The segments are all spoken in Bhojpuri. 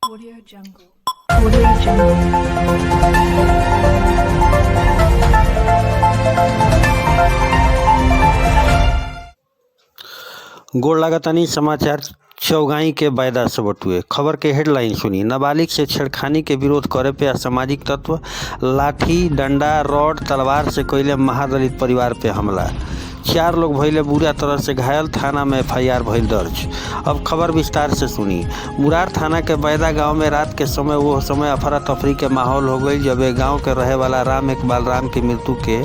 Audio Jungle. Audio Jungle. गोड़ लागतानी समाचार चौगाई के वायदा से बटुए। खबर के हेडलाइन सुनी। नाबालिग से छेड़खानी के विरोध करे पे असामाजिक तत्व लाठी डंडा रॉड तलवार से कइले महादलित परिवार पे हमला। 4 लोग भइले बुरा तरह से घायल। थाना में FIR भइल दर्ज। अब खबर विस्तार से सुनी। मुरार थाना के बैदा गांव में रात के समय वो समय अफरा तफरी के माहौल हो गई जब एक गांव के रहे वाला राम इकबाल राम की मृत्यु के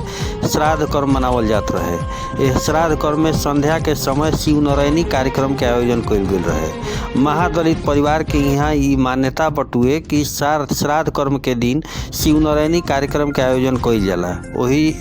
श्राद्ध कर्म मनावल जात रहे। इस श्राद्ध कर्म में संध्या के समय शिव नारायणी कार्यक्रम के आयोजन कइल गेल रहे। महादलित परिवार के यहाँ ई मान्यता बटुए कि श्राद्ध कर्म के दिन शिव नारायणी कार्यक्रम के आयोजन कइल जाला। वही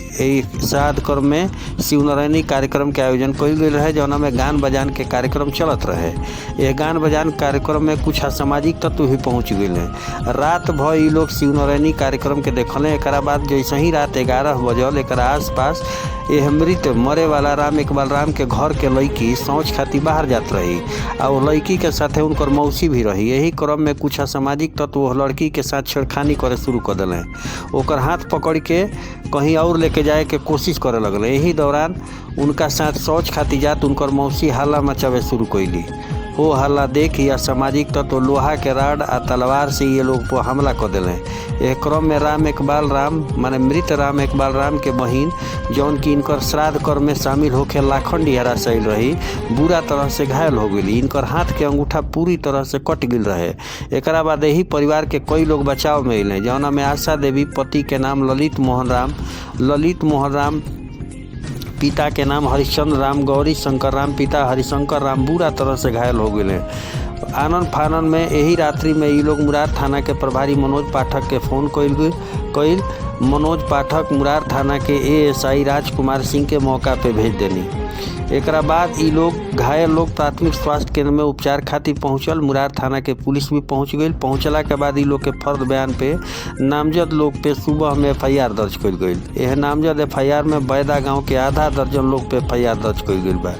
श्राद्ध कर्म में शिव नारायणी कार्यक्रम के आयोजन कइल गेल रहे जौना में गान बजान के कार्यक्रम चलत रहे। यह गान बजान कार्यक्रम में कुछ असामाजिक तत्व भी पहुँच गए। रात भर ये लोग शिव नारायणी कार्यक्रम के देखले। एक बाद जैसे ही रात 11 बजल एक आसपास यह मृत मरे वाला राम इकबाल राम के घर के लड़की शौच खातिर बाहर जात रही और लड़की के साथे उनकर मौसी भी रही। यही क्रम में कुछ असामाजिक तत्व लड़की के साथ छेड़खानी करे शुरू कर दिले। ओकर हाथ पकड़ के कहीं और लेके जाए के कोशिश करे लगले। यही दौरान उनका साथ शौच खातिर जात उनकर मौसी हल्ला मचावे शुरू कैली। वो हल्ला देख या सामाजिक तत्व लोहा के राड आ तलवार से ये लोग पर हमला कर दिले। एक क्रम में राम इकबाल राम माने मृत राम इकबाल राम के बहिन जौन की इनकर श्राद्ध कर्म में शामिल होकर लाखंडी हरासैल रही बुरा तरह से घायल हो गई। इनकर हाथ के अंगूठा पूरी तरह से कट गिल रहे। एक बाद यही परिवार के कई लोग बचाव में अले जौना में आशा देवी पति के नाम ललित मोहन राम पिता के नाम हरिश्चंद्र राम गौरी शंकर राम पिता हरिशंकर राम बुरा तरह से घायल हो गए। आनंद फानन में यही रात्रि में ये लोग मुरार थाना के प्रभारी मनोज पाठक के फोन कइल। मनोज पाठक मुरार थाना के ASI राजकुमार सिंह के मौका पे भेज देनी। एक बाद ये लोग घायल लोग प्राथमिक स्वास्थ्य केंद्र में उपचार खातिर पहुंचल। मुरार थाना के पुलिस भी पहुंच गई। पहुंचला के बाद ये लोग के फर्द बयान पे नामजद लोग पे सुबह में FIR दर्ज कइल गई। यह नामजद FIR में बैदा गांव के आधा दर्जन लोग पे FIR दर्ज कइल गई बा।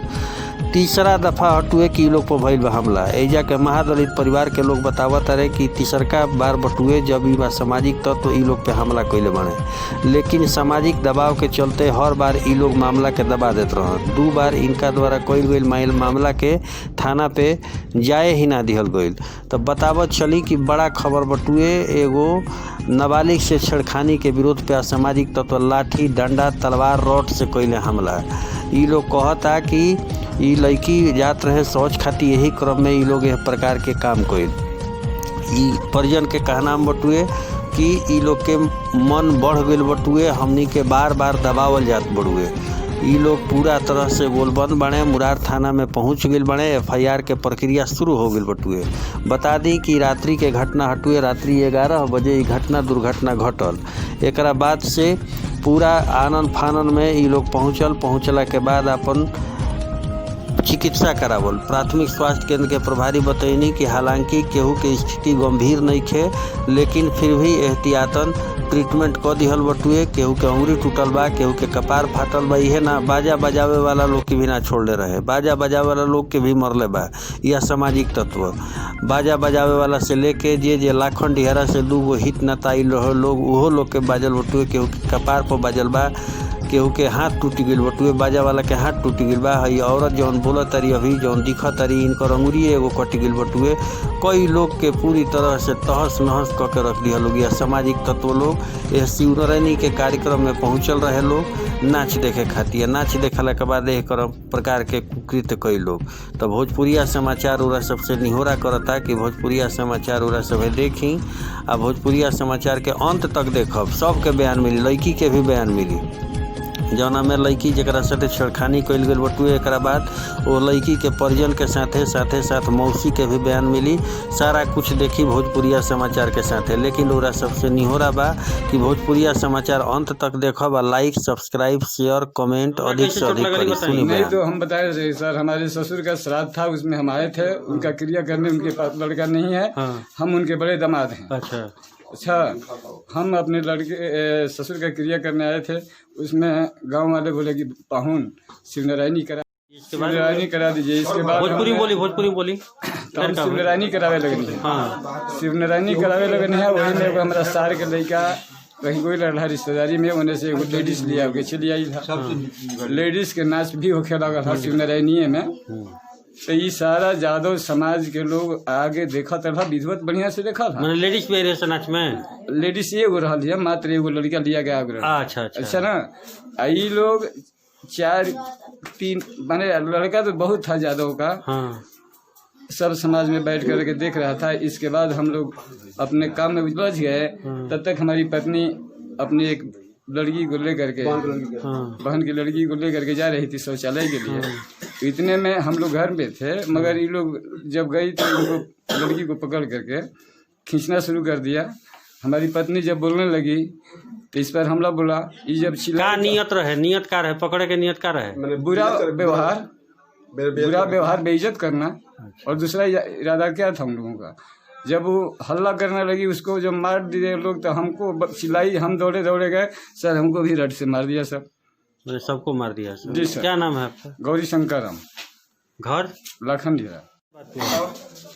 तीसरा दफा हटुए कि लोग पर भइल बा हमला। एजा के महादलित परिवार के लोग बतावत रहे कि तीसरका बार बटुए जब ई सामाजिक तत्व ई लोग पे हमला कइले बने, लेकिन सामाजिक दबाव के चलते हर बार ई लोग मामला के दबा देत रहन। 2 बार इनका द्वारा कइल गइल मामला के थाना पे जाए ही ना दिहल गइल। तब बतावत चली कि बड़ा खबर बटुए एगो नाबालिग से छेड़खानी के विरोध पे असामाजिक तत्व लाठी डंडा तलवार रॉड से कइले हमला। ई लोग कहता कि ई लड़की जात रहे शौच खातिर। यही क्रम में ये लोग यह प्रकार के काम कइल। ई परिजन के कहना बटुए कि ई लोग के मन बढ़ गइल बटुए। हमनी के बार दबावल जात बड़ुए। ई लोग पूरा तरह से गोलबंद बने मुरार थाना में पहुंच गइल बने। FIR के प्रक्रिया शुरू हो गइल बटुए। बता दी कि रात्रि के घटना हटुए रात्रि 11 बजे दुर्घटना घटल। एक बाद से पूरा आनंद फानन में ये लोग पहुंचला के बाद अपन चिकित्सा करावल। प्राथमिक स्वास्थ्य केंद्र के प्रभारी बतैनी कि हालांकि केहू के स्थिति गंभीर नहीं खे, लेकिन फिर भी एहतियातन ट्रीटमेंट कर दिहल बटुए। केहू के अंगुरी टूटल बा, केहू के कपार फाटल बा। इहे ना बाजा बजावे वाला लोग के भी ना छोड़ले रहे। बाजा बजावे वाला लोग के भी मरले बा। यह सामाजिक तत्व बाजा बजावे वाला से लेके जे लाखन डिहरा से 2 गो हित नताइल रहे लोग उहो लोग के बाजल बटुए। केहू के कपार पर बाजल बा, केहू के हाथ टूट गइल बटुए। बाजा वाला के हाथ टूट गइल बा। हई औरत जौन बोलत तारी अभी जौन दिखत तारी इनकर अंगुरी एगो कट गइल बटुए। कई लोग के पूरी तरह से तहस नहस क के रख दिया लोग। यह सामाजिक तत्व लोग यह शिव नारायणी के कार्यक्रम में पहुंचल रहे लोग नाच देखे खातिर। नाच देखला के बाद एक प्रकार के कुकृत्य कई लोग। तो भोजपुरिया समाचार उरा सबसे निहोरा करता कि भोजपुरिया समाचार उरा सब देखी आ भोजपुरिया समाचार के अंत तक देखब। सबके बयान मिली, लड़की के भी बयान मिली जौना में लड़की जरा साथे छेड़खानी कइल गइल बटुए। एक बाद वो लड़की के परिजन के साथ मौसी के भी बयान मिली। सारा कुछ देखी भोजपुरिया समाचार के साथे। लेकिन ओरा सबसे निहोरा बा कि भोजपुरिया समाचार अंत तक देखब और लाइक सब्सक्राइब शेयर कमेंट अधिक से अधिक करी। सुनी नहीं तो हम बता रहे सर, हमारे ससुर का श्राद्ध था, उसमें हम आए थे। उनका क्रिया करने उनके पास लड़का नहीं है। हम उनके बड़े दामाद हैं। अच्छा, हम अपने लड़के ससुर का क्रिया करने आए थे। उसमें गांव वाले बोले कि पाहुन शिव नारायणी करा दीजिए। इसके बाद भोजपुरी बोली तो हम शिवनारायणी करावे लगनी है। हाँ शिवनारायणी करावे लगनी है। वही में एगो हमारा सार के लड़का कहीं कोई लड़ा रिश्तेदारी में उन्हें से एगो लेडीज लिया के चली आई था। लेडीज के नाच भी होखे लगा था शिवनारायणी में। तो ये सारा जादव समाज के लोग आगे देखा था, विधिवत बढ़िया से देखा था। लेडीज भी रहे नाच में, लेडीज एगो रहा है, मात्र एगो लड़का लिया गया। अच्छा अच्छा ना, ये लोग 4-3 माने लड़का तो बहुत था जादव का। हाँ। सब समाज में बैठ करके देख रहा था। इसके बाद हम लोग अपने काम में उलझ गए। तब तक हमारी पत्नी अपनी एक लड़की को लेकर के, बहन की लड़की को लेकर के जा रही थी शौचालय के लिए। इतने में हम लोग घर में थे, मगर ये लोग जब गई तो इनको लड़की को पकड़ करके खींचना शुरू कर दिया। हमारी पत्नी जब बोलने लगी तो इस पर हमला बोला। ये जब का नियत रहे, नियत का रहे, पकड़े के नियत का रहे? बुरा व्यवहार, बेइज्जत करना। और दूसरा इरादा क्या था हम लोगों का, जब वो हल्ला करने लगी उसको जब मार दिए लोग तो हमको चिल्लाई। हम दौड़े दौड़े गए, सर हमको भी रड से मार दिया सर। सबको मार दिया सर? जी सर। क्या नाम है आपका? गौरी शंकर। घर लाखन-ढेरा।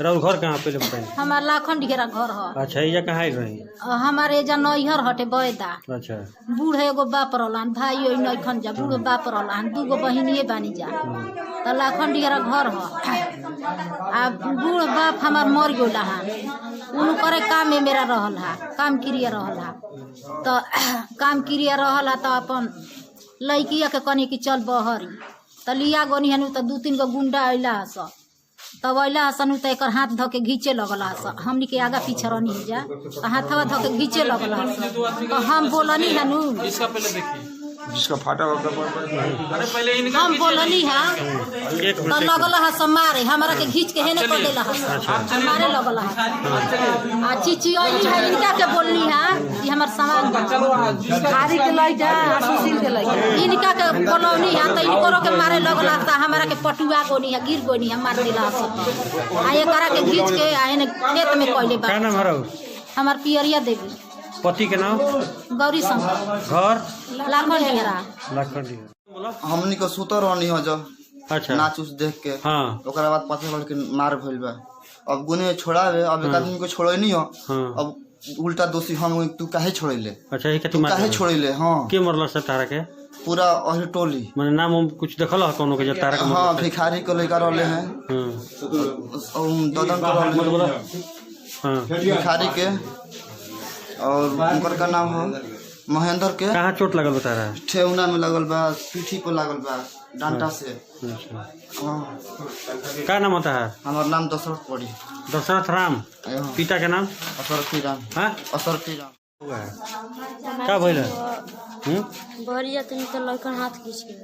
घर कहाँ पे बताइए? हमार लाखन-ढेरा घर है। अच्छा, ये कहाँ रही? हमारे एजा नैहर हटे बैदा। अच्छा। बूढ़ एगो बाप रहलन, भाई ओइ नैखन जा, बूढ़ बाप रहलन, 2 बहिनिए बानी जा। तो लाखन-ढेरा घर है। आ बूढ़ बाप हमार मर गया है। उनकरे काम में मेरा रहल है, काम क्रिया रहल है। तो काम क्रिया रहल है तो अपन लड़किया के कनी की चल बहरी तो लिया गोनी हनु तो 2-3 गो गुंडा अइला हस। तब अइला हसन तो एक हाथ धो के घींचे लगल हस। हमनी के आगा पीछे रहनी जा, हाथवा धो के घींचे लगल हस। तो हम बोलनी हनु, जिसका फाटा होगा हम बोलनी है तो लगल हस मारे। हमारा के घींच के हेने कर देला हस, मारे लगल हस। आ चीची अइली है, इनका के बोलनी है, ये हमर सामान खारी के लइका, सुशील के लइका, इनका के बोलौनी है तो इनको के मारे लगल हस। हमारा के पटुआ गोनी है, गिर गोनी है, मार देला हस। आ एकरा के घींच के आ हेने खेत में कइले बा। का नाम हरौ? हमर पियरिया देवी। पति के नाम? गौरी शंकर। घर? लाखन-ढेरा। लाखन-ढेरा। हमनी को सुतर रहनी हो जो। अच्छा। नाच उस देख के। हाँ। ओकरा बाद पता चल के मार भइल बा। अब गुने छोड़ावे, अब एक आदमी को छोड़े नहीं हो। हाँ। अब उल्टा दोषी हम, तू काहे छोड़ेले? अच्छा, ये तू काहे छोड़ेले? हाँ। के मरल से तारा के? पूरा अही टोली। माने नाम हम कुछ देखल है कोनो के जे तारा के? हाँ, भिखारी को लेकर रहले हैं। ददन को रहले। हाँ। भिखारी के और उनकर का नाम हो महेंद्र के। कहाँ चोट लगल बता रहा है? ठेहुना में लगल बा, पीठी पे लगल बा, डांटा से। हाँ। का नाम होता है? हमार नाम दशरथ पड़ी। दशरथ राम। पिता के नाम? असरथी राम। हाँ, असरथी राम। का भइल? बहरिया तनी तो लइकन हाथ खींच के।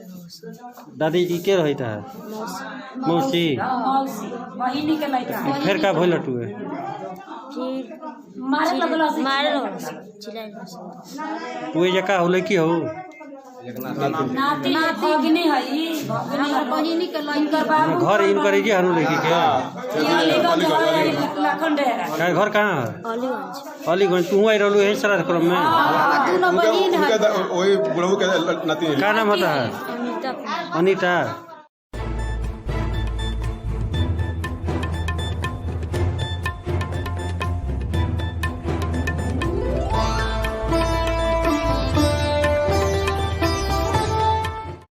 दादी जी के रही था? मौसी। बहिनी के लइका फिर का भइल टुए? फिर मारे लगल चिल्लाए। तू जका होले की हो? नाती भगिनी हई, हमर बहिनी के लइका घर इनकर जे हनु लगी के? लाखन-ढेरा। का घर कहाँ है? अलीगंज। अलीगंज। तू आई रहलू है सारा क्रम में? दोनों बहिन है। वही बुढ़ऊ के नाती का नाम होता है? अनीता। अनीता।